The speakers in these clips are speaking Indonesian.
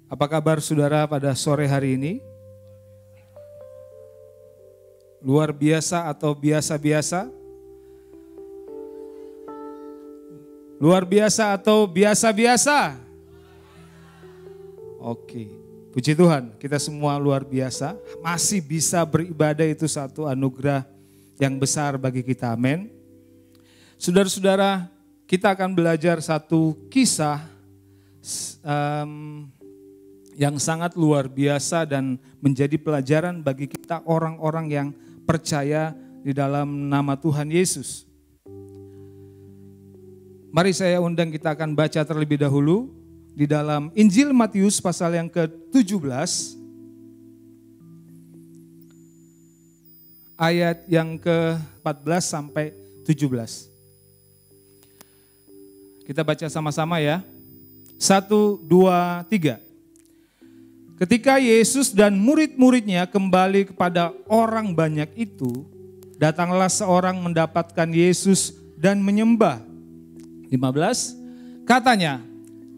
Apa kabar saudara pada sore hari ini? Luar biasa atau biasa-biasa? Luar biasa atau biasa-biasa? Oke, puji Tuhan, kita semua luar biasa. Masih bisa beribadah itu satu anugerah yang besar bagi kita, amin. Saudara-saudara, kita akan belajar satu kisah yang sangat luar biasa dan menjadi pelajaran bagi kita orang-orang yang percaya di dalam nama Tuhan Yesus. Mari saya undang, kita akan baca terlebih dahulu di dalam Injil Matius pasal yang ke-17 ayat yang ke-14 sampai 17. Kita baca sama-sama ya. 1, 2, 3. Ketika Yesus dan murid-muridnya kembali kepada orang banyak itu, datanglah seorang mendapatkan Yesus dan menyembah. 15, katanya,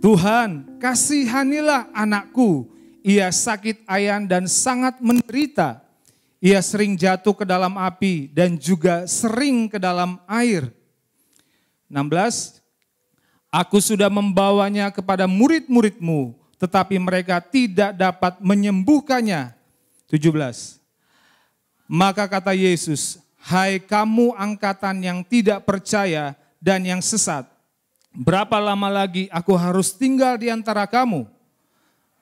Tuhan, kasihanilah anakku, ia sakit ayan dan sangat menderita. Ia sering jatuh ke dalam api dan juga sering ke dalam air. 16, aku sudah membawanya kepada murid-muridmu, tetapi mereka tidak dapat menyembuhkannya. 17. Maka kata Yesus, hai kamu angkatan yang tidak percaya dan yang sesat, berapa lama lagi aku harus tinggal di antara kamu?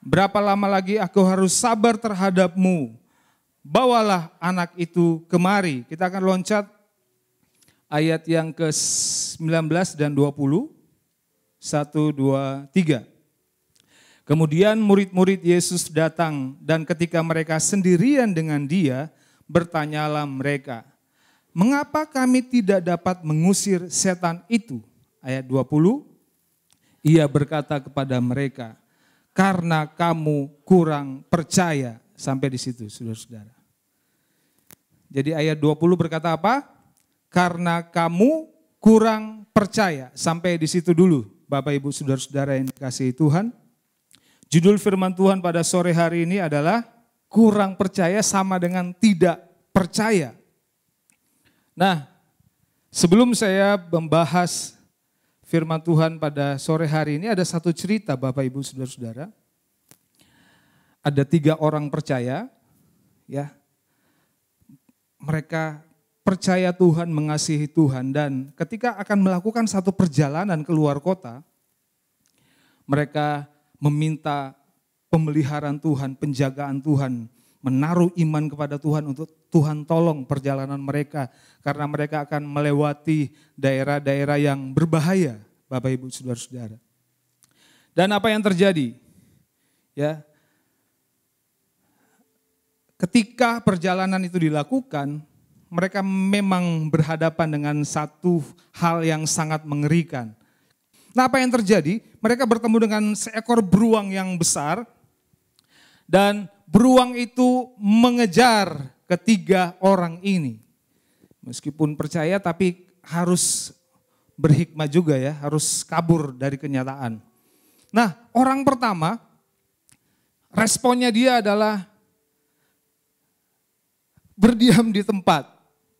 Berapa lama lagi aku harus sabar terhadapmu? Bawalah anak itu kemari. Kita akan loncat ayat yang ke-19 dan 20. 1, 2, 3. Kemudian murid-murid Yesus datang dan ketika mereka sendirian dengan dia, bertanyalah mereka, mengapa kami tidak dapat mengusir setan itu? Ayat 20, ia berkata kepada mereka, karena kamu kurang percaya. Sampai di situ saudara-saudara. Jadi ayat 20 berkata apa? Karena kamu kurang percaya. Sampai di situ dulu Bapak Ibu saudara-saudara yang dikasihi Tuhan. Judul firman Tuhan pada sore hari ini adalah kurang percaya sama dengan tidak percaya. Nah, sebelum saya membahas firman Tuhan pada sore hari ini, ada satu cerita Bapak Ibu saudara-saudara. Ada 3 orang percaya, ya. Mereka percaya Tuhan, mengasihi Tuhan, dan ketika akan melakukan satu perjalanan keluar kota, mereka meminta pemeliharaan Tuhan, penjagaan Tuhan, menaruh iman kepada Tuhan untuk Tuhan tolong perjalanan mereka karena mereka akan melewati daerah-daerah yang berbahaya, Bapak Ibu saudara-saudara. Dan apa yang terjadi? Ya. Ketika perjalanan itu dilakukan, mereka memang berhadapan dengan satu hal yang sangat mengerikan. Nah, apa yang terjadi? Mereka bertemu dengan seekor beruang yang besar dan beruang itu mengejar ketiga orang ini. Meskipun percaya tapi harus berhikmah juga ya, harus kabur dari kenyataan. Nah, orang pertama responnya dia adalah berdiam di tempat.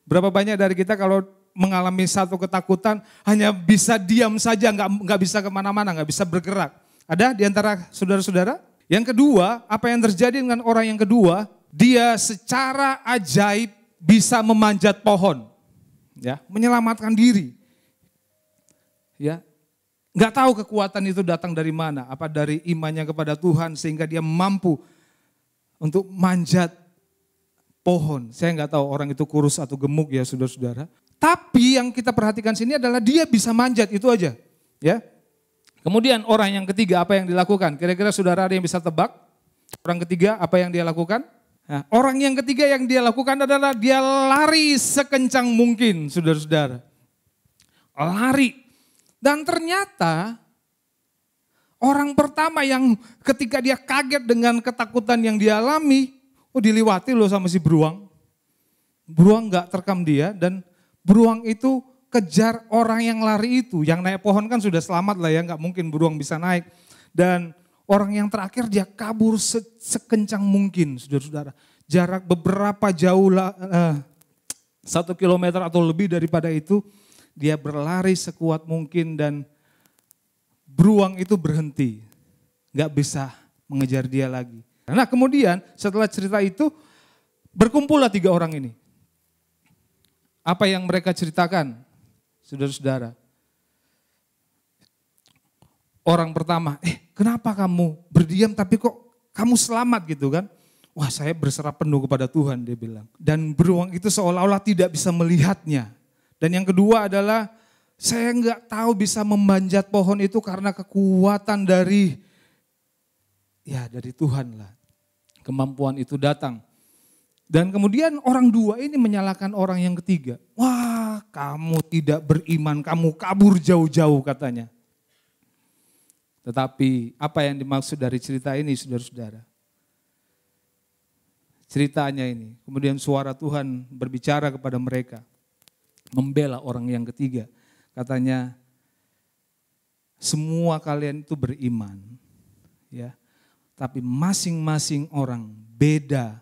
Berapa banyak dari kita kalau mengalami satu ketakutan hanya bisa diam saja, nggak bisa kemana-mana, nggak bisa bergerak. Ada di antara saudara-saudara? Yang kedua, apa yang terjadi dengan orang yang kedua? Dia secara ajaib bisa memanjat pohon, ya, menyelamatkan diri. Ya, nggak tahu kekuatan itu datang dari mana? Apa dari imannya kepada Tuhan sehingga dia mampu untuk manjat pohon. Saya nggak tahu orang itu kurus atau gemuk ya saudara-saudara. Tapi yang kita perhatikan sini adalah dia bisa manjat, itu aja. Ya. Kemudian orang yang ketiga apa yang dilakukan? Kira-kira saudara ada yang bisa tebak? Orang ketiga apa yang dia lakukan? Nah, orang yang ketiga yang dia lakukan adalah dia lari sekencang mungkin, saudara-saudara. Lari. Dan ternyata orang pertama yang ketika dia kaget dengan ketakutan yang dia alami, diliwati loh sama si beruang. Beruang gak terkam dia dan beruang itu kejar orang yang lari itu. Yang naik pohon kan sudah selamat lah ya, gak mungkin beruang bisa naik. Dan Orang yang terakhir dia kabur sekencang mungkin, saudara-saudara. Jarak beberapa jauh, 1 kilometer atau lebih daripada itu, dia berlari sekuat mungkin dan beruang itu berhenti. Gak bisa mengejar dia lagi. Nah kemudian setelah cerita itu, berkumpullah 3 orang ini. Apa yang mereka ceritakan, saudara-saudara? Orang pertama, kenapa kamu berdiam tapi kok kamu selamat gitu kan? Wah saya berserah penuh kepada Tuhan dia bilang. Dan beruang itu seolah-olah tidak bisa melihatnya. Dan yang kedua adalah saya nggak tahu bisa memanjat pohon itu karena kekuatan dari Tuhan lah. Kemampuan itu datang. Dan kemudian orang 2 ini menyalahkan orang yang ketiga. Wah kamu tidak beriman, kamu kabur jauh-jauh katanya. Tetapi apa yang dimaksud dari cerita ini saudara-saudara? Ceritanya ini, kemudian suara Tuhan berbicara kepada mereka. Membela orang yang ketiga. Katanya, semua kalian itu beriman. Ya, tapi masing-masing orang beda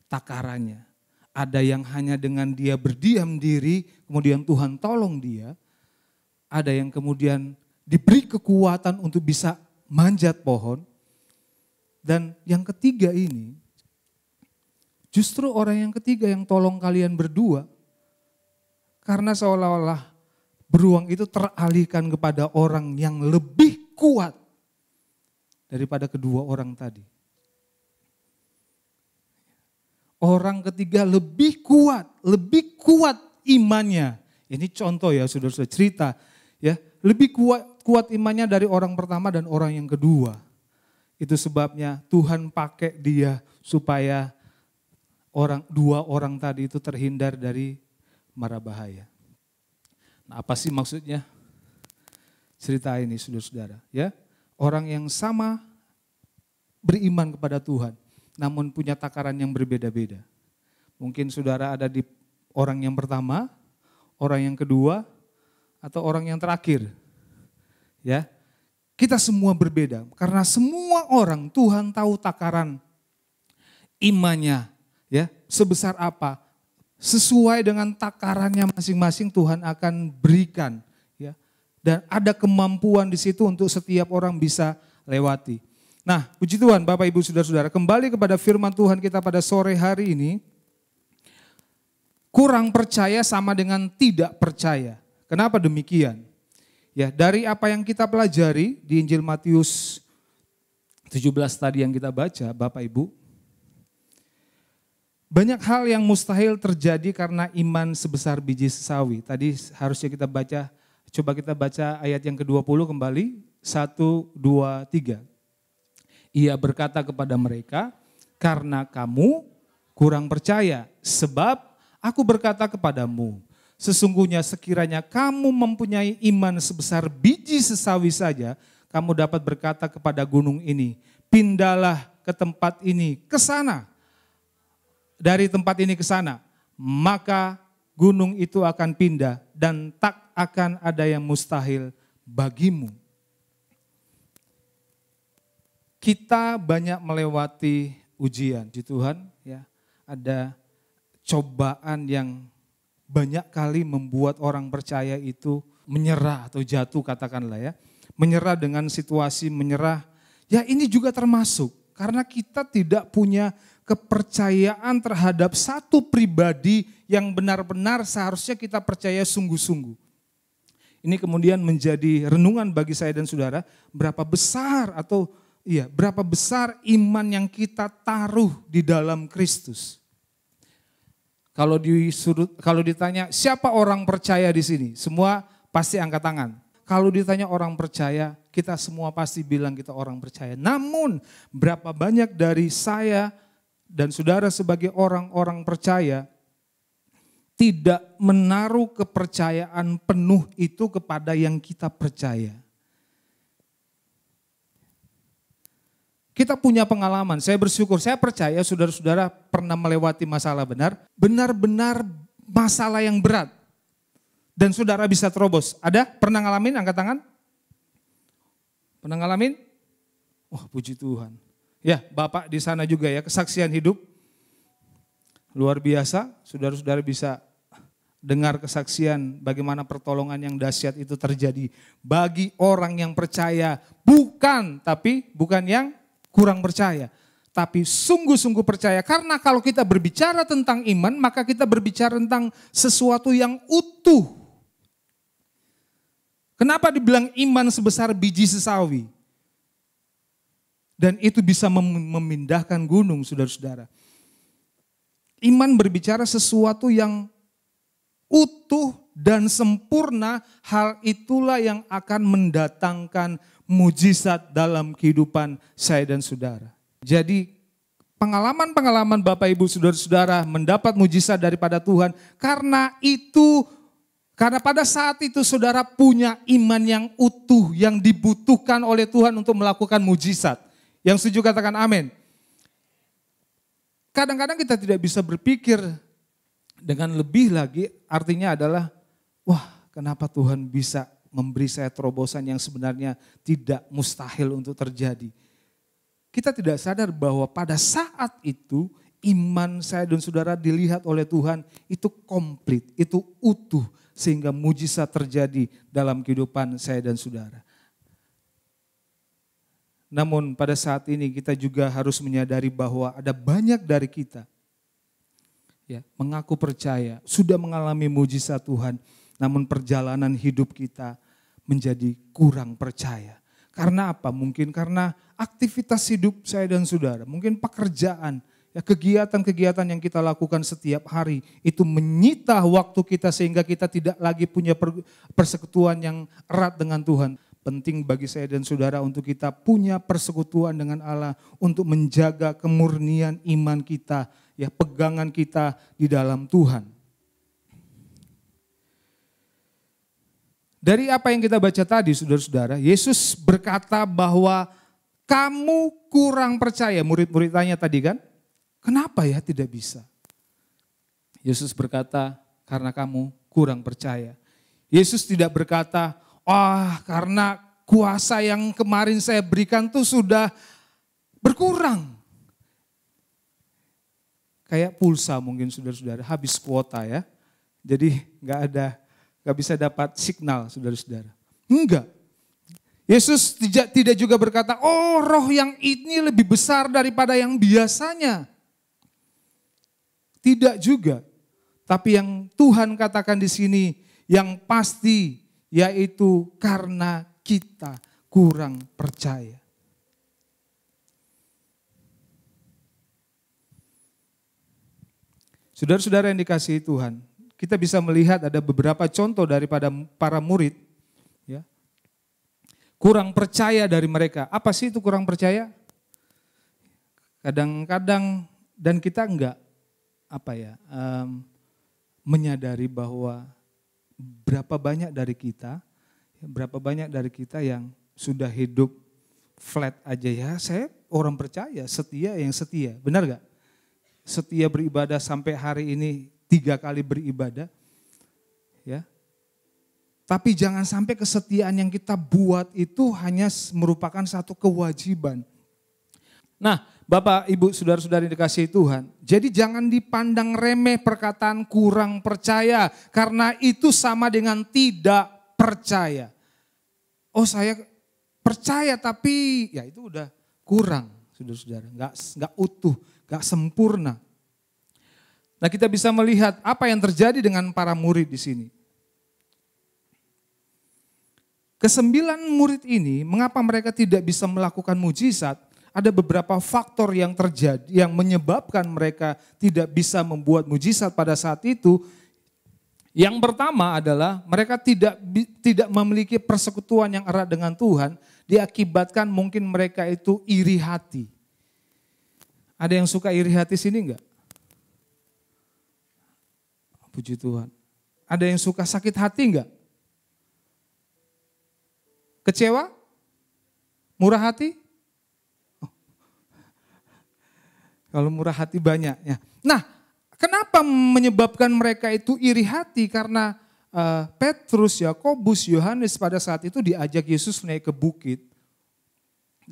takarannya. Ada yang hanya dengan dia berdiam diri, kemudian Tuhan tolong dia. Ada yang kemudian diberi kekuatan untuk bisa manjat pohon. Dan yang ketiga ini, justru orang yang ketiga yang tolong kalian berdua. Karena seolah-olah beruang itu teralihkan kepada orang yang lebih kuat daripada kedua orang tadi. Orang ketiga lebih kuat imannya. Ini contoh ya saudara-saudara cerita ya. Lebih kuat imannya dari orang pertama dan orang yang kedua. Itu sebabnya Tuhan pakai dia supaya 2 orang tadi itu terhindar dari mara bahaya. Nah, apa sih maksudnya cerita ini saudara-saudara? Ya, orang yang sama beriman kepada Tuhan, namun punya takaran yang berbeda-beda. Mungkin saudara ada di orang yang pertama, orang yang kedua, atau orang yang terakhir. Ya, kita semua berbeda karena semua orang Tuhan tahu takaran imannya, ya sebesar apa, sesuai dengan takarannya masing-masing Tuhan akan berikan, ya. Dan ada kemampuan di situ untuk setiap orang bisa lewati. Nah, puji Tuhan Bapak Ibu Saudara-saudara, kembali kepada firman Tuhan kita pada sore hari ini. Kurang percaya sama dengan tidak percaya. Kenapa demikian? Ya, dari apa yang kita pelajari di Injil Matius 17 tadi yang kita baca, Bapak Ibu. Banyak hal yang mustahil terjadi karena iman sebesar biji sesawi. Tadi harusnya kita baca, coba kita baca ayat yang ke-20 kembali. 1, 2, 3. Ia berkata kepada mereka, karena kamu kurang percaya, sebab aku berkata kepadamu, sesungguhnya sekiranya kamu mempunyai iman sebesar biji sesawi saja, kamu dapat berkata kepada gunung ini, pindahlah ke tempat ini, ke sana. Dari tempat ini ke sana, maka gunung itu akan pindah dan tak akan ada yang mustahil bagimu. Kita banyak melewati ujian di Tuhan, ya. Ada cobaan yang banyak kali membuat orang percaya itu menyerah atau jatuh katakanlah ya. Menyerah dengan situasi, menyerah. Ya ini juga termasuk karena kita tidak punya kepercayaan terhadap satu pribadi yang benar-benar seharusnya kita percaya sungguh-sungguh. Ini kemudian menjadi renungan bagi saya dan saudara, berapa besar iman yang kita taruh di dalam Kristus. Kalau ditanya siapa orang percaya di sini, semua pasti angkat tangan. Kalau ditanya orang percaya, kita semua pasti bilang kita orang percaya. Namun berapa banyak dari saya dan saudara sebagai orang-orang percaya tidak menaruh kepercayaan penuh itu kepada yang kita percaya. Kita punya pengalaman, saya bersyukur, saya percaya saudara-saudara pernah melewati masalah benar-benar masalah yang berat. Dan saudara bisa terobos. Ada? Pernah ngalamin? Angkat tangan. Pernah ngalamin? Wah, puji Tuhan. Ya, Bapak di sana juga ya, kesaksian hidup. Luar biasa, saudara-saudara bisa dengar kesaksian bagaimana pertolongan yang dahsyat itu terjadi bagi orang yang percaya. Bukan yang kurang percaya. Tapi sungguh-sungguh percaya. Karena kalau kita berbicara tentang iman, maka kita berbicara tentang sesuatu yang utuh. Kenapa dibilang iman sebesar biji sesawi? Dan itu bisa memindahkan gunung, saudara-saudara. Iman berbicara sesuatu yang utuh dan sempurna, hal itulah yang akan mendatangkan mujizat dalam kehidupan saya dan saudara. Jadi pengalaman-pengalaman Bapak Ibu saudara-saudara mendapat mujizat daripada Tuhan karena pada saat itu saudara punya iman yang utuh yang dibutuhkan oleh Tuhan untuk melakukan mujizat. Yang setuju katakan amin. Kadang-kadang kita tidak bisa berpikir dengan lebih lagi, artinya adalah, wah kenapa Tuhan bisa memberi saya terobosan yang sebenarnya tidak mustahil untuk terjadi. Kita tidak sadar bahwa pada saat itu iman saya dan saudara dilihat oleh Tuhan itu komplit, itu utuh sehingga mujizat terjadi dalam kehidupan saya dan saudara. Namun pada saat ini kita juga harus menyadari bahwa ada banyak dari kita ya, mengaku percaya, sudah mengalami mujizat Tuhan, namun perjalanan hidup kita menjadi kurang percaya. Karena apa? Mungkin karena aktivitas hidup saya dan saudara, mungkin pekerjaan, ya kegiatan-kegiatan yang kita lakukan setiap hari itu menyita waktu kita sehingga kita tidak lagi punya persekutuan yang erat dengan Tuhan. Penting bagi saya dan saudara untuk kita punya persekutuan dengan Allah untuk menjaga kemurnian iman kita, ya pegangan kita di dalam Tuhan. Dari apa yang kita baca tadi saudara-saudara, Yesus berkata bahwa kamu kurang percaya, murid-murid tanya tadi kan, kenapa ya tidak bisa? Yesus berkata karena kamu kurang percaya. Yesus tidak berkata, karena kuasa yang kemarin saya berikan tuh sudah berkurang. Kayak pulsa mungkin saudara-saudara, habis kuota ya. Jadi gak bisa dapat signal saudara-saudara. Enggak. Yesus tidak juga berkata, roh yang ini lebih besar daripada yang biasanya. Tidak juga. Tapi yang Tuhan katakan di sini yang pasti yaitu karena kita kurang percaya. Saudara-saudara yang dikasihi Tuhan, kita bisa melihat ada beberapa contoh daripada para murid, ya, kurang percaya dari mereka. Apa sih itu kurang percaya? Kadang-kadang dan kita enggak menyadari bahwa berapa banyak dari kita yang sudah hidup flat aja ya. Saya orang percaya, setia yang setia, benar gak? Setia beribadah sampai hari ini 3 kali beribadah, ya. Tapi jangan sampai kesetiaan yang kita buat itu hanya merupakan satu kewajiban. Nah, Bapak, Ibu, saudara-saudari dikasihi Tuhan, jadi jangan dipandang remeh perkataan kurang percaya, karena itu sama dengan tidak percaya. Saya percaya tapi ya itu udah kurang, saudara-saudara, nggak utuh, nggak sempurna. Nah, kita bisa melihat apa yang terjadi dengan para murid di sini. Kesembilan murid ini, mengapa mereka tidak bisa melakukan mujizat? Ada beberapa faktor yang terjadi yang menyebabkan mereka tidak bisa membuat mujizat pada saat itu. Yang pertama adalah mereka tidak memiliki persekutuan yang erat dengan Tuhan, diakibatkan mungkin mereka itu iri hati. Ada yang suka iri hati sini enggak? Puji Tuhan. Ada yang suka sakit hati enggak? Kecewa? Murah hati? Kalau murah hati banyak ya. Nah, kenapa menyebabkan mereka itu iri hati? Karena Petrus, Yakobus, Yohanes pada saat itu diajak Yesus naik ke bukit.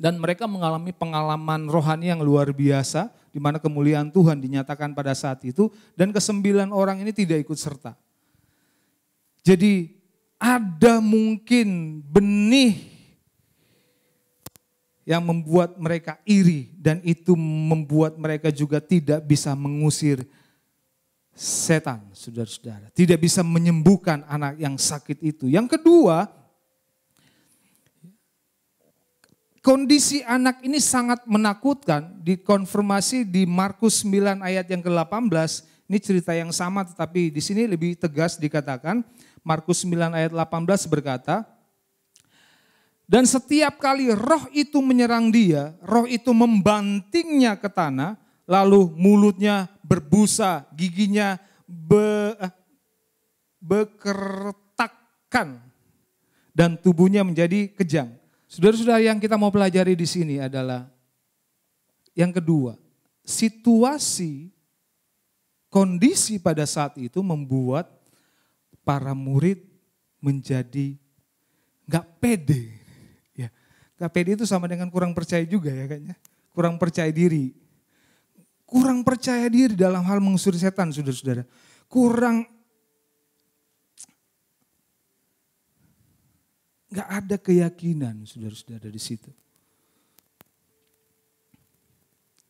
Dan mereka mengalami pengalaman rohani yang luar biasa, di mana kemuliaan Tuhan dinyatakan pada saat itu, dan ke-9 orang ini tidak ikut serta. Jadi ada mungkin benih yang membuat mereka iri, dan itu membuat mereka juga tidak bisa mengusir setan, saudara-saudara. Tidak bisa menyembuhkan anak yang sakit itu. Yang kedua, kondisi anak ini sangat menakutkan, dikonfirmasi di Markus 9 ayat yang ke-18. Ini cerita yang sama tetapi di sini lebih tegas dikatakan. Markus 9 ayat 18 berkata, dan setiap kali roh itu menyerang dia, roh itu membantingnya ke tanah, lalu mulutnya berbusa, giginya bekertakan, dan tubuhnya menjadi kejang. Saudara-saudara, yang kita mau pelajari di sini adalah yang kedua, situasi, kondisi pada saat itu membuat para murid menjadi gak pede. Ya, gak pede itu sama dengan kurang percaya juga ya kayaknya. Kurang percaya diri. Kurang percaya diri dalam hal mengusir setan, saudara-saudara. Gak ada keyakinan, saudara-saudara, di situ.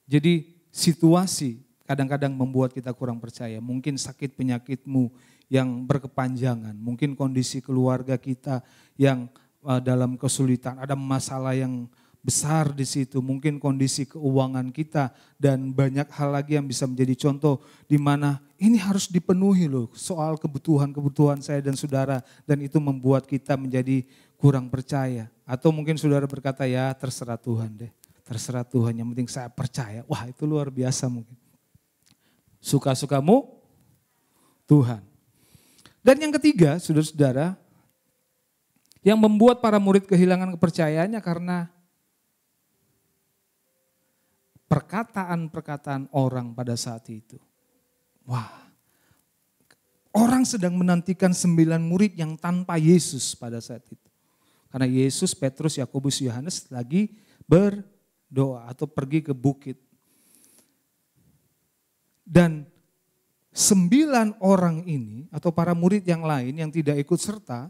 Jadi situasi kadang-kadang membuat kita kurang percaya. Mungkin sakit penyakitmu yang berkepanjangan. Mungkin kondisi keluarga kita yang dalam kesulitan. Ada masalah yang besar di situ. Mungkin kondisi keuangan kita dan banyak hal lagi yang bisa menjadi contoh di mana ini harus dipenuhi loh soal kebutuhan saya dan saudara. Dan itu membuat kita menjadi kurang percaya. Atau mungkin saudara berkata, ya terserah Tuhan deh. Terserah Tuhan, yang penting saya percaya. Wah, itu luar biasa mungkin. Suka-sukamu Tuhan. Dan yang ketiga, saudara-saudara, yang membuat para murid kehilangan kepercayaannya karena perkataan-perkataan orang pada saat itu. Wah, orang sedang menantikan 9 murid yang tanpa Yesus pada saat itu. Karena Yesus, Petrus, Yakobus, Yohanes lagi berdoa atau pergi ke bukit. Dan 9 orang ini atau para murid yang lain yang tidak ikut serta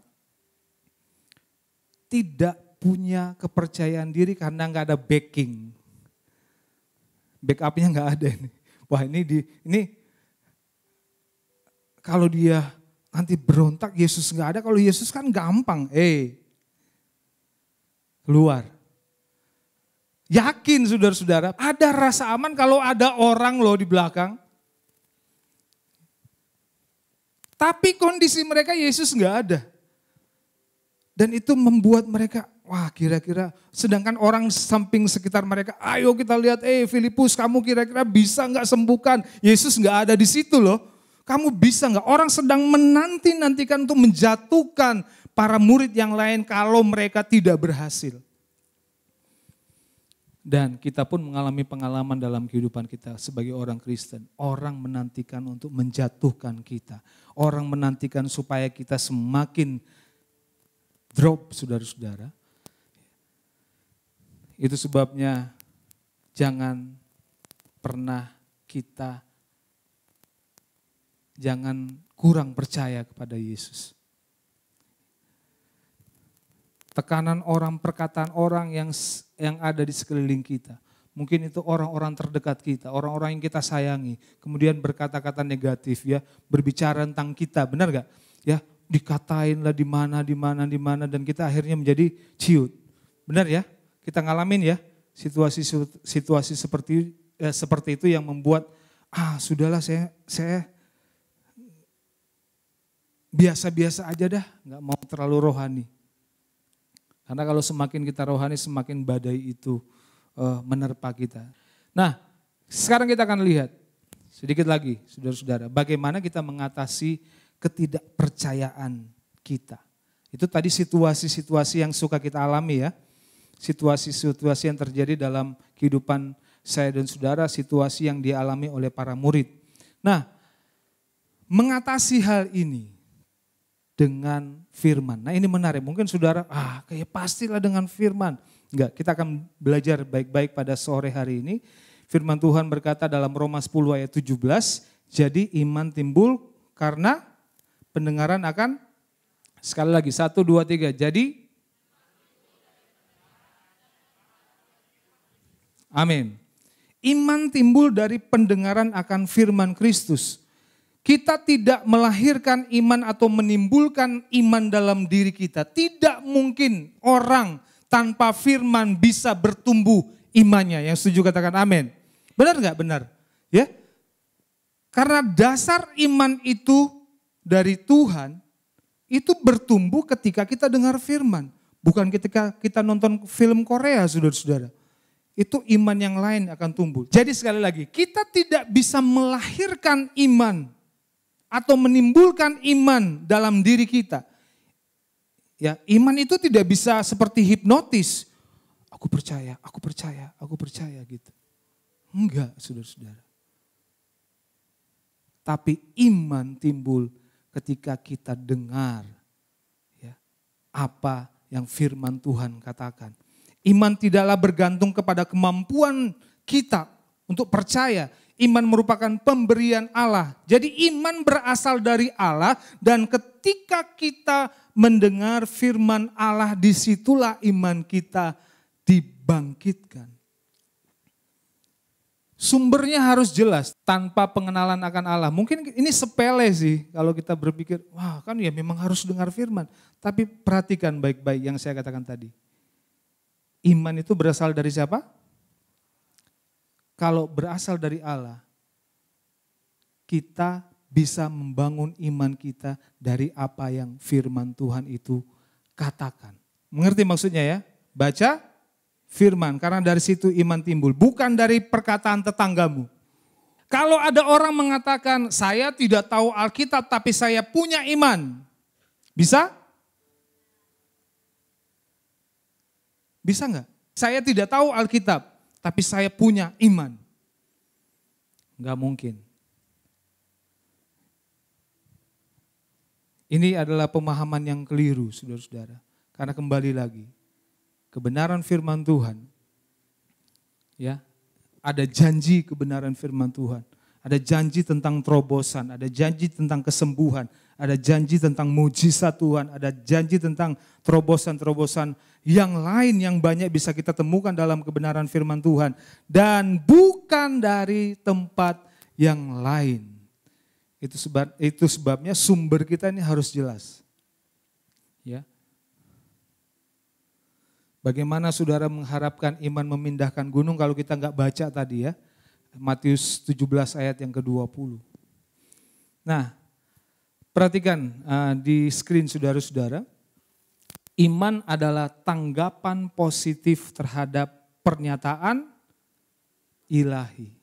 tidak punya kepercayaan diri karena nggak ada backing. Backupnya nggak ada ini. Wah, ini kalau dia nanti berontak Yesus nggak ada, kalau Yesus kan gampang, keluar. Yakin saudara-saudara, ada rasa aman kalau ada orang loh di belakang. Tapi kondisi mereka Yesus nggak ada. Dan itu membuat mereka, wah kira-kira, sedangkan orang samping sekitar mereka, ayo kita lihat, Filipus kamu kira-kira bisa nggak sembuhkan? Yesus nggak ada di situ loh. Kamu bisa nggak? Orang sedang menanti-nantikan untuk menjatuhkan para murid yang lain kalau mereka tidak berhasil. Dan kita pun mengalami pengalaman dalam kehidupan kita sebagai orang Kristen. Orang menantikan untuk menjatuhkan kita. Orang menantikan supaya kita semakin drop, saudara-saudara. Itu sebabnya jangan kurang percaya kepada Yesus. Tekanan orang, perkataan orang yang ada di sekeliling kita. Mungkin itu orang-orang terdekat kita, orang-orang yang kita sayangi. Kemudian berkata-kata negatif ya, berbicara tentang kita, benar gak? Ya, dikatain lah di mana dan kita akhirnya menjadi ciut. Benar ya? Kita ngalamin ya situasi seperti itu yang membuat sudahlah saya biasa-biasa aja dah, nggak mau terlalu rohani. Karena kalau semakin kita rohani, semakin badai itu menerpa kita. Nah, sekarang kita akan lihat sedikit lagi, saudara-saudara, bagaimana kita mengatasi ketidakpercayaan kita. Itu tadi situasi-situasi yang suka kita alami ya. Situasi-situasi yang terjadi dalam kehidupan saya dan saudara, situasi yang dialami oleh para murid. Nah, mengatasi hal ini dengan firman. Nah ini menarik, mungkin saudara, kayak pastilah dengan firman. Enggak, kita akan belajar baik-baik pada sore hari ini. Firman Tuhan berkata dalam Roma 10 ayat 17, jadi iman timbul karena pendengaran akan, sekali lagi, 1, 2, 3. Jadi, amin. Iman timbul dari pendengaran akan firman Kristus. Kita tidak melahirkan iman atau menimbulkan iman dalam diri kita. Tidak mungkin orang tanpa firman bisa bertumbuh imannya. Yang setuju katakan amin. Benar nggak? Benar. Ya. Karena dasar iman itu dari Tuhan, itu bertumbuh ketika kita dengar firman. Bukan ketika kita nonton film Korea, saudara-saudara. Itu iman yang lain akan tumbuh. Jadi sekali lagi, kita tidak bisa melahirkan iman atau menimbulkan iman dalam diri kita. Ya, iman itu tidak bisa seperti hipnotis. Aku percaya, aku percaya, aku percaya gitu. Enggak, saudara-saudara. Tapi iman timbul ketika kita dengar ya, apa yang firman Tuhan katakan. Iman tidaklah bergantung kepada kemampuan kita untuk percaya. Iman merupakan pemberian Allah. Jadi iman berasal dari Allah dan ketika kita mendengar firman Allah, disitulah iman kita dibangkitkan. Sumbernya harus jelas, tanpa pengenalan akan Allah. Mungkin ini sepele sih kalau kita berpikir, wah kan ya memang harus dengar firman. Tapi perhatikan baik-baik yang saya katakan tadi. Iman itu berasal dari siapa? Kalau berasal dari Allah, kita bisa membangun iman kita dari apa yang firman Tuhan itu katakan. Mengerti maksudnya ya? Baca firman, karena dari situ iman timbul, bukan dari perkataan tetanggamu. Kalau ada orang mengatakan, saya tidak tahu Alkitab tapi saya punya iman. Bisa? Bisa enggak? Saya tidak tahu Alkitab tapi saya punya iman. Enggak mungkin. Ini adalah pemahaman yang keliru, saudara-saudara. Karena kembali lagi, kebenaran firman Tuhan, ya, ada janji kebenaran firman Tuhan, ada janji tentang terobosan, ada janji tentang kesembuhan, ada janji tentang mujizat Tuhan, ada janji tentang terobosan-terobosan yang lain yang banyak bisa kita temukan dalam kebenaran firman Tuhan dan bukan dari tempat yang lain. Itu sebabnya sumber kita ini harus jelas. Ya. Bagaimana saudara mengharapkan iman memindahkan gunung kalau kita enggak baca tadi ya. Matius 17 ayat yang ke-20. Nah, perhatikan di screen saudara-saudara. Iman adalah tanggapan positif terhadap pernyataan ilahi.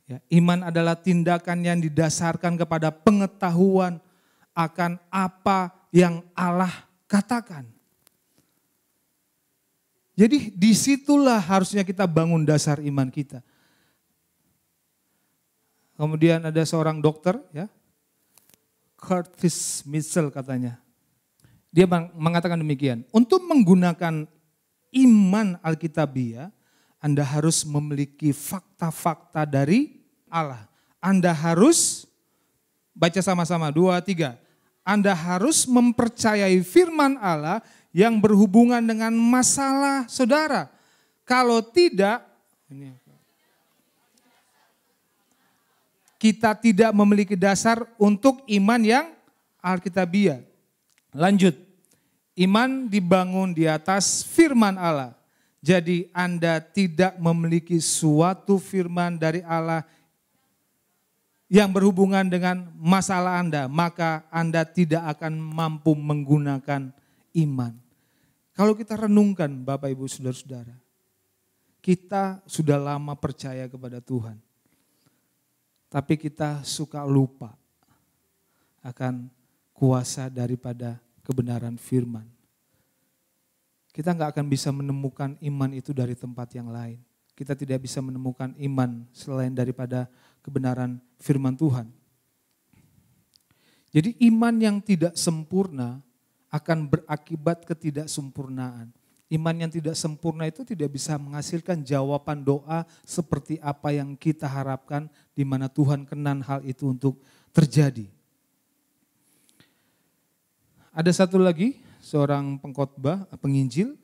Ya, iman adalah tindakan yang didasarkan kepada pengetahuan akan apa yang Allah katakan. Jadi disitulah harusnya kita bangun dasar iman kita. Kemudian ada seorang dokter, ya, Curtis Mitchell katanya. Dia mengatakan demikian, untuk menggunakan iman Alkitabiah, Anda harus memiliki fakta-fakta dari Allah. Anda harus, baca sama-sama, 2, 3. Anda harus mempercayai firman Allah yang berhubungan dengan masalah saudara. Kalau tidak, kita tidak memiliki dasar untuk iman yang Alkitabiah. Lanjut, iman dibangun di atas firman Allah. Jadi Anda tidak memiliki suatu firman dari Allah yang berhubungan dengan masalah Anda, maka Anda tidak akan mampu menggunakan iman. Kalau kita renungkan Bapak Ibu Saudara-saudara, kita sudah lama percaya kepada Tuhan. Tapi kita suka lupa akan kuasa daripada kebenaran firman. Kita nggak akan bisa menemukan iman itu dari tempat yang lain. Kita tidak bisa menemukan iman selain daripada kebenaran firman Tuhan. Jadi iman yang tidak sempurna akan berakibat ketidaksempurnaan. Iman yang tidak sempurna itu tidak bisa menghasilkan jawaban doa seperti apa yang kita harapkan, di mana Tuhan kenan hal itu untuk terjadi. Ada satu lagi, seorang pengkhotbah, penginjil,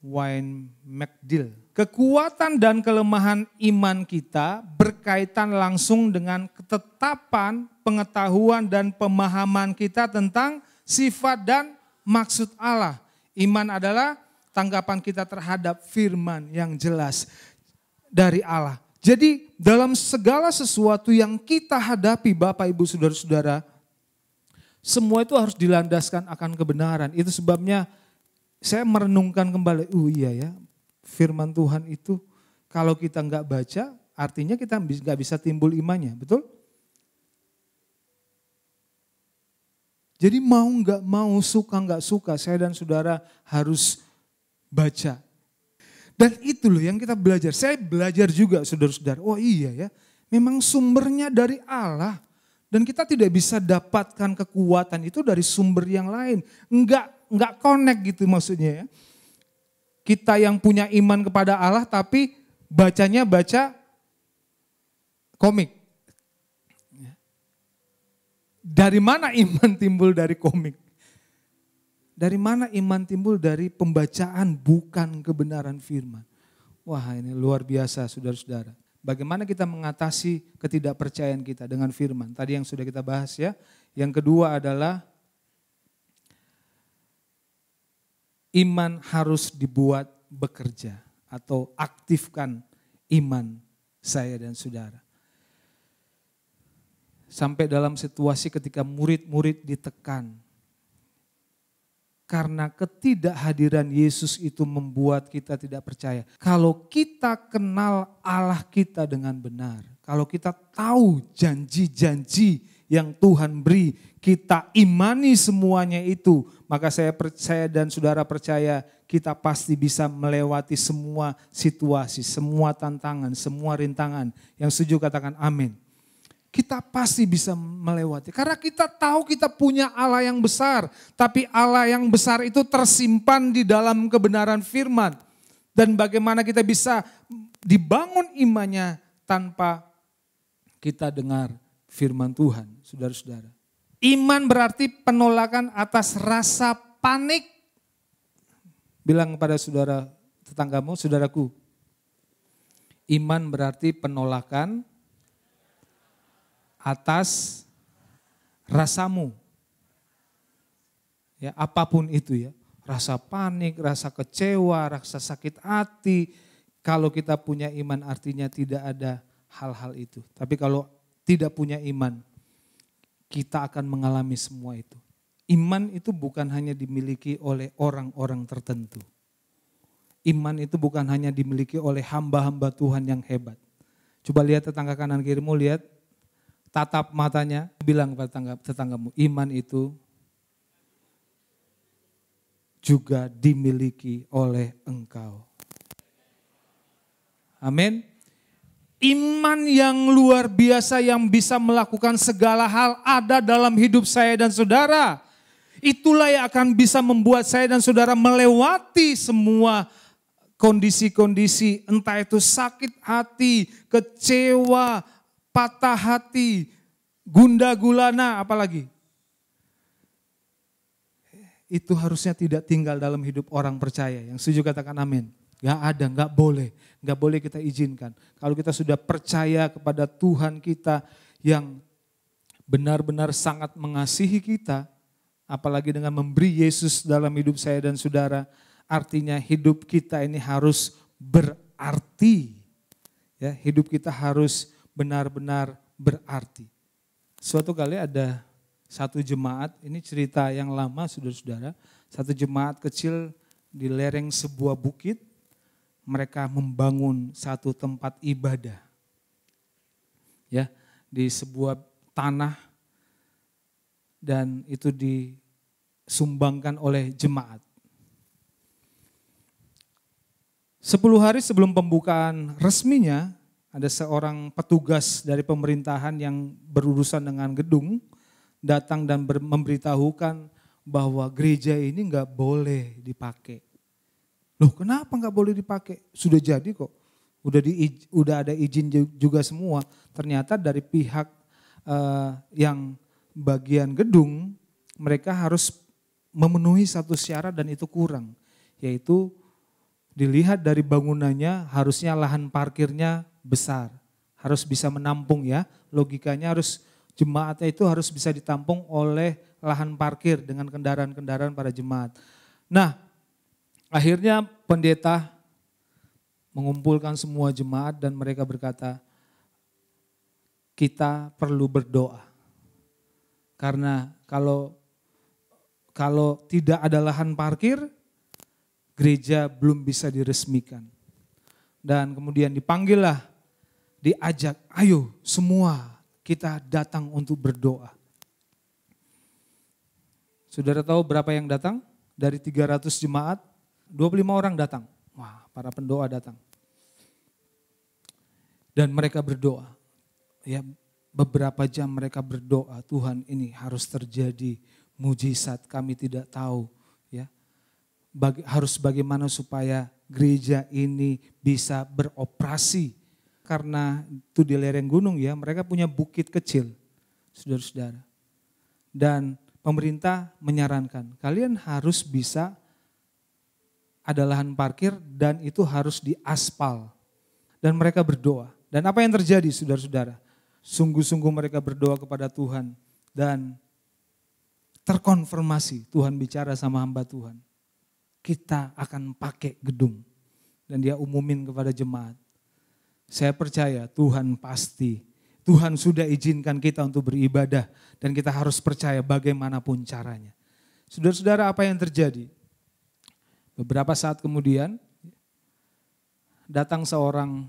Wayne McDill. Kekuatan dan kelemahan iman kita berkaitan langsung dengan ketetapan, pengetahuan dan pemahaman kita tentang sifat dan maksud Allah. Iman adalah tanggapan kita terhadap firman yang jelas dari Allah. Jadi dalam segala sesuatu yang kita hadapi Bapak Ibu Saudara-saudara, semua itu harus dilandaskan akan kebenaran. Itu sebabnya saya merenungkan kembali, iya ya, firman Tuhan itu kalau kita nggak baca, artinya kita nggak bisa timbul imannya, betul? Jadi mau nggak mau, suka nggak suka, saya dan saudara harus baca. Dan itu loh yang kita belajar. Saya belajar juga saudara-saudara. Oh iya ya, memang sumbernya dari Allah. Dan kita tidak bisa dapatkan kekuatan itu dari sumber yang lain. Enggak connect gitu maksudnya ya. Kita yang punya iman kepada Allah tapi bacanya baca komik. Dari mana iman timbul dari komik? Dari mana iman timbul dari pembacaan bukan kebenaran firman? Wah ini luar biasa saudara-saudara. Bagaimana kita mengatasi ketidakpercayaan kita dengan firman? Tadi yang sudah kita bahas ya. Yang kedua adalah iman harus dibuat bekerja atau aktifkan iman saya dan saudara. Sampai dalam situasi ketika murid-murid ditekan. Karena ketidakhadiran Yesus itu membuat kita tidak percaya. Kalau kita kenal Allah kita dengan benar, kalau kita tahu janji-janji yang Tuhan beri, kita imani semuanya itu, maka saya dan saudara percaya kita pasti bisa melewati semua situasi, semua tantangan, semua rintangan. Yang setuju katakan amin. Kita pasti bisa melewati. Karena kita tahu kita punya Allah yang besar. Tapi Allah yang besar itu tersimpan di dalam kebenaran firman. Dan bagaimana kita bisa dibangun imannya tanpa kita dengar firman Tuhan, saudara-saudara. Iman berarti penolakan atas rasa panik. Bilang kepada saudara tetanggamu, saudaraku. Iman berarti penolakan atas rasamu. Ya, apapun itu ya. Rasa panik, rasa kecewa, rasa sakit hati. Kalau kita punya iman artinya tidak ada hal-hal itu. Tapi kalau tidak punya iman, kita akan mengalami semua itu. Iman itu bukan hanya dimiliki oleh orang-orang tertentu. Iman itu bukan hanya dimiliki oleh hamba-hamba Tuhan yang hebat. Coba lihat tetangga kanan kirimu, lihat. Tatap matanya, bilang kepada tetanggamu, iman itu juga dimiliki oleh engkau. Amin. Iman yang luar biasa yang bisa melakukan segala hal ada dalam hidup saya dan saudara. Itulah yang akan bisa membuat saya dan saudara melewati semua kondisi-kondisi, entah itu sakit hati, kecewa, patah hati, gundah gulana, apalagi. Itu harusnya tidak tinggal dalam hidup orang percaya. Yang setuju katakan amin. Gak ada, gak boleh kita izinkan. Kalau kita sudah percaya kepada Tuhan kita yang benar-benar sangat mengasihi kita, apalagi dengan memberi Yesus dalam hidup saya dan saudara, artinya hidup kita ini harus berarti. Ya, hidup kita harus benar-benar berarti. Suatu kali ada satu jemaat, ini cerita yang lama saudara-saudara, satu jemaat kecil di lereng sebuah bukit, mereka membangun satu tempat ibadah. Ya, di sebuah tanah dan itu disumbangkan oleh jemaat. 10 hari sebelum pembukaan resminya, ada seorang petugas dari pemerintahan yang berurusan dengan gedung datang dan memberitahukan bahwa gereja ini nggak boleh dipakai. Loh kenapa nggak boleh dipakai? Sudah jadi kok. Udah ada izin juga semua. Ternyata dari pihak yang bagian gedung, mereka harus memenuhi satu syarat dan itu kurang. Yaitu dilihat dari bangunannya harusnya lahan parkirnya besar. Harus bisa menampung ya. Logikanya harus jemaatnya itu harus bisa ditampung oleh lahan parkir dengan kendaraan-kendaraan para jemaat. Nah, akhirnya pendeta mengumpulkan semua jemaat dan mereka berkata, kita perlu berdoa. Karena kalau tidak ada lahan parkir, gereja belum bisa diresmikan. Dan kemudian dipanggillah, diajak, ayo semua kita datang untuk berdoa. Saudara tahu berapa yang datang? Dari 300 jemaat, 25 orang datang. Wah, para pendoa datang. Dan mereka berdoa. Ya, beberapa jam mereka berdoa, Tuhan ini harus terjadi mujizat, kami tidak tahu. Ya, harus bagaimana supaya gereja ini bisa beroperasi. Karena itu di lereng gunung ya, mereka punya bukit kecil, saudara-saudara. Dan pemerintah menyarankan, kalian harus bisa ada lahan parkir dan itu harus diaspal. Dan mereka berdoa. Dan apa yang terjadi saudara-saudara? Sungguh-sungguh mereka berdoa kepada Tuhan dan terkonfirmasi Tuhan bicara sama hamba Tuhan. Kita akan pakai gedung. Dan dia umumin kepada jemaat. Saya percaya Tuhan pasti, Tuhan sudah izinkan kita untuk beribadah dan kita harus percaya bagaimanapun caranya. Saudara-saudara, apa yang terjadi? Beberapa saat kemudian datang seorang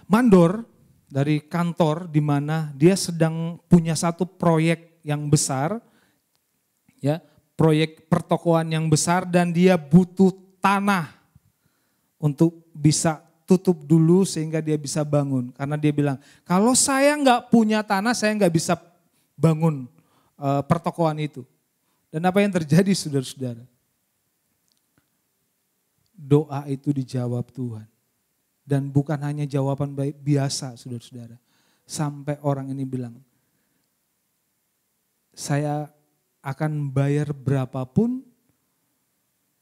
mandor dari kantor di mana dia sedang punya satu proyek yang besar, ya, proyek pertokoan yang besar dan dia butuh tanah untuk bisa tutup dulu sehingga dia bisa bangun. Karena dia bilang, kalau saya nggak punya tanah, saya nggak bisa bangun pertokoan itu. Dan apa yang terjadi saudara-saudara? Doa itu dijawab Tuhan. Dan bukan hanya jawaban biasa saudara-saudara. Sampai orang ini bilang, saya akan bayar berapapun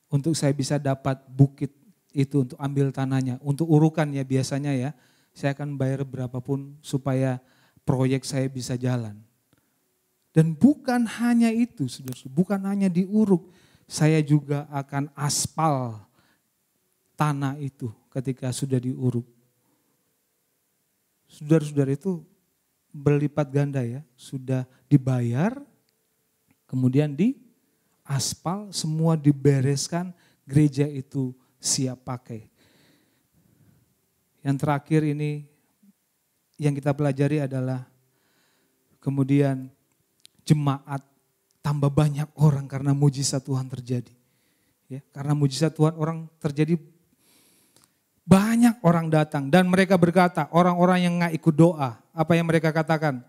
untuk saya bisa dapat bukit itu untuk ambil tanahnya, untuk urukan ya biasanya ya, saya akan bayar berapapun supaya proyek saya bisa jalan. Dan bukan hanya itu, saudara, bukan hanya diuruk, saya juga akan aspal tanah itu ketika sudah diuruk. Saudara-saudara itu berlipat ganda ya, sudah dibayar, kemudian di aspal, semua dibereskan, gereja itu siap pakai. Yang terakhir ini yang kita pelajari adalah kemudian jemaat tambah banyak orang karena mujizat Tuhan terjadi. Ya, karena mujizat Tuhan orang terjadi, banyak orang datang dan mereka berkata, orang-orang yang nggak ikut doa, apa yang mereka katakan?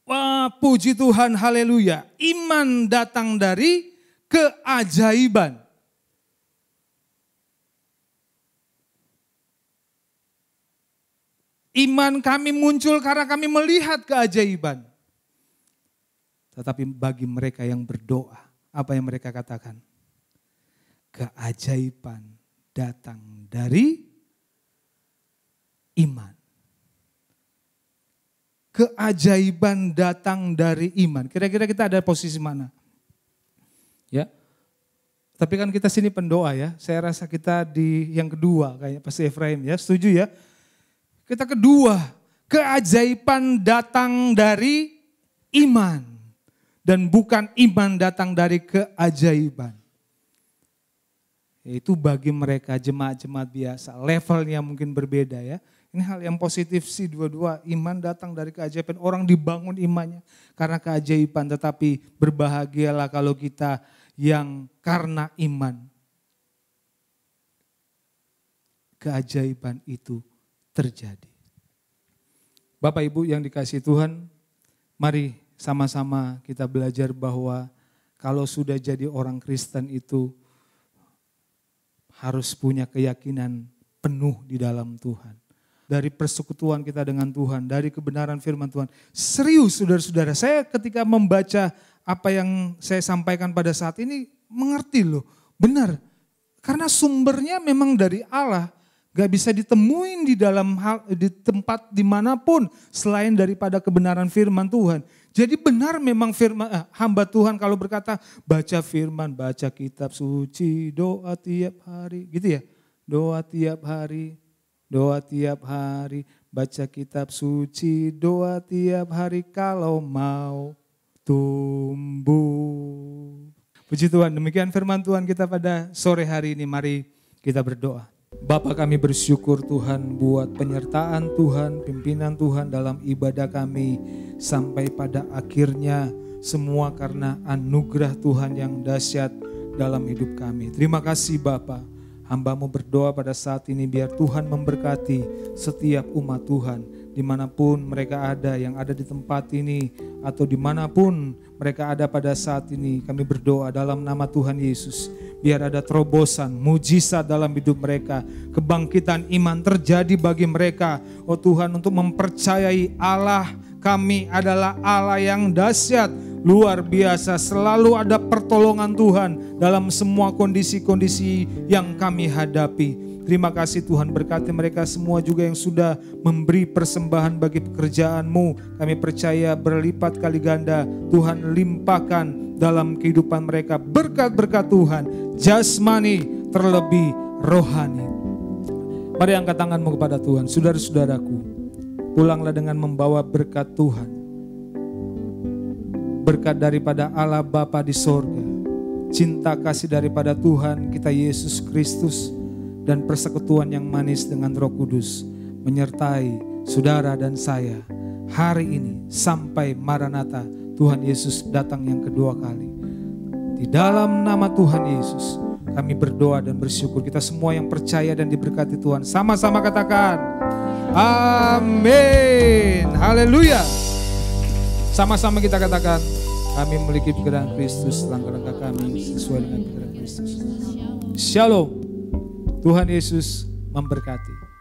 Wah, puji Tuhan, haleluya, iman datang dari keajaiban. Iman kami muncul karena kami melihat keajaiban. Tetapi bagi mereka yang berdoa, apa yang mereka katakan? Keajaiban datang dari iman. Keajaiban datang dari iman. Kira-kira kita ada posisi mana? Ya. Tapi kan kita sini pendoa ya. Saya rasa kita di yang kedua kayaknya Pastor Efraim ya. Setuju ya? Kita kedua, keajaiban datang dari iman. Dan bukan iman datang dari keajaiban. Itu bagi mereka jemaat-jemaat biasa, levelnya mungkin berbeda ya. Ini hal yang positif sih dua-dua, iman datang dari keajaiban. Orang dibangun imannya karena keajaiban, tetapi berbahagialah kalau kita yang karena iman. Keajaiban itu terjadi. Bapak Ibu yang dikasihi Tuhan, mari sama-sama kita belajar bahwa kalau sudah jadi orang Kristen itu harus punya keyakinan penuh di dalam Tuhan. Dari persekutuan kita dengan Tuhan, dari kebenaran firman Tuhan. Serius saudara-saudara, saya ketika membaca apa yang saya sampaikan pada saat ini, mengerti loh, benar. Karena sumbernya memang dari Allah, gak bisa ditemuin di dalam di tempat dimanapun selain daripada kebenaran firman Tuhan. Jadi benar memang hamba Tuhan kalau berkata baca firman, baca kitab suci, doa tiap hari, gitu ya. Doa tiap hari. Doa tiap hari, baca kitab suci, doa tiap hari kalau mau tumbuh. Puji Tuhan, demikian firman Tuhan kita pada sore hari ini. Mari kita berdoa. Bapa, kami bersyukur Tuhan buat penyertaan Tuhan, pimpinan Tuhan dalam ibadah kami. Sampai pada akhirnya semua karena anugerah Tuhan yang dahsyat dalam hidup kami. Terima kasih Bapa. Hamba-Mu berdoa pada saat ini biar Tuhan memberkati setiap umat Tuhan. Dimanapun mereka ada, yang ada di tempat ini atau dimanapun mereka ada pada saat ini. Kami berdoa dalam nama Tuhan Yesus. Biar ada terobosan, mujizat dalam hidup mereka. Kebangkitan iman terjadi bagi mereka. Oh Tuhan, untuk mempercayai Allah kami adalah Allah yang dahsyat. Luar biasa, selalu ada pertolongan Tuhan dalam semua kondisi-kondisi yang kami hadapi. Terima kasih Tuhan, berkati mereka semua juga yang sudah memberi persembahan bagi pekerjaan-Mu. Kami percaya berlipat kali ganda Tuhan limpahkan dalam kehidupan mereka. Berkat-berkat Tuhan, jasmani terlebih rohani. Mari angkat tanganmu kepada Tuhan. Saudara-saudaraku, pulanglah dengan membawa berkat Tuhan. Berkat daripada Allah Bapa di sorga, cinta kasih daripada Tuhan kita Yesus Kristus, dan persekutuan yang manis dengan Roh Kudus menyertai saudara dan saya hari ini sampai Maranatha Tuhan Yesus datang yang kedua kali. Di dalam nama Tuhan Yesus kami berdoa dan bersyukur. Kita semua yang percaya dan diberkati Tuhan sama-sama katakan amin. Haleluya. Sama-sama kita katakan, kami memiliki pikiran Kristus, langkah-langkah kami sesuai dengan pikiran Kristus. Shalom. Tuhan Yesus memberkati.